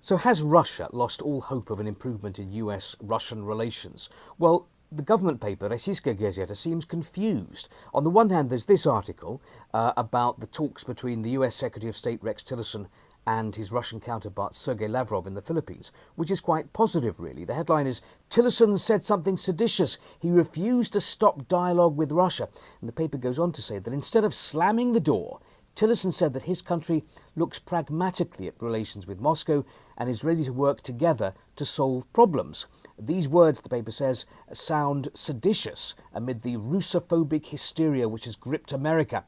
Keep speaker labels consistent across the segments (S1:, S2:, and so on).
S1: So has Russia lost all hope of an improvement in US-Russian relations? Well, the government paper, Российская Gazeta, seems confused. On the one hand, there's this article about the talks between the US Secretary of State Rex Tillerson and his Russian counterpart Sergei Lavrov in the Philippines, which is quite positive, really. The headline is, "Tillerson said something seditious. He refused to stop dialogue with Russia." And the paper goes on to say that instead of slamming the door, Tillerson said that his country looks pragmatically at relations with Moscow and is ready to work together to solve problems. These words, the paper says, sound seditious amid the Russophobic hysteria which has gripped America.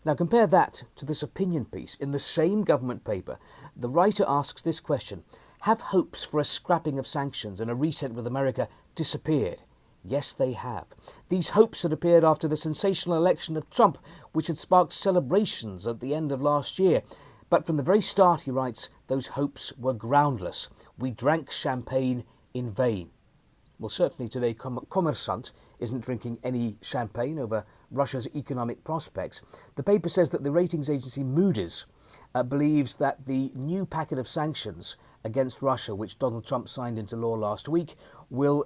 S1: Now compare that to this opinion piece. In the same government paper, the writer asks this question: have hopes for a scrapping of sanctions and a reset with America disappeared? Yes, they have. These hopes had appeared after the sensational election of Trump, which had sparked celebrations at the end of last year. But from the very start, he writes, those hopes were groundless. We drank champagne in vain. Well, certainly today, Kommersant isn't drinking any champagne over Russia's economic prospects. The paper says that the ratings agency Moody's believes that the new packet of sanctions against Russia, which Donald Trump signed into law last week, will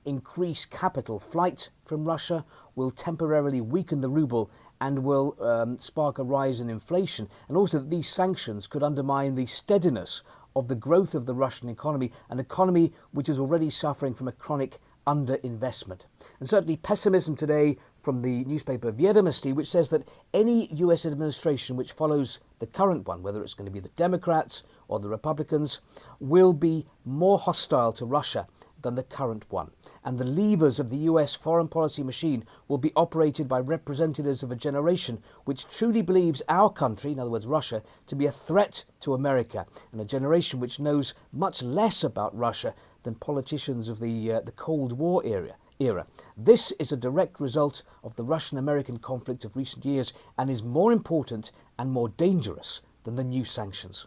S1: increase capital flight from Russia, will temporarily weaken the ruble, and will spark a rise in inflation, and also that these sanctions could undermine the steadiness of the growth of the Russian economy, an economy which is already suffering from a chronic underinvestment. And certainly pessimism today from the newspaper Vedomosti, which says that any US administration which follows the current one, whether it's going to be the Democrats or the Republicans, will be more hostile to Russia than the current one. And the levers of the US foreign policy machine will be operated by representatives of a generation which truly believes our country, in other words Russia, to be a threat to America, and a generation which knows much less about Russia than politicians of the Cold War era. This is a direct result of the Russian-American conflict of recent years and is more important and more dangerous than the new sanctions.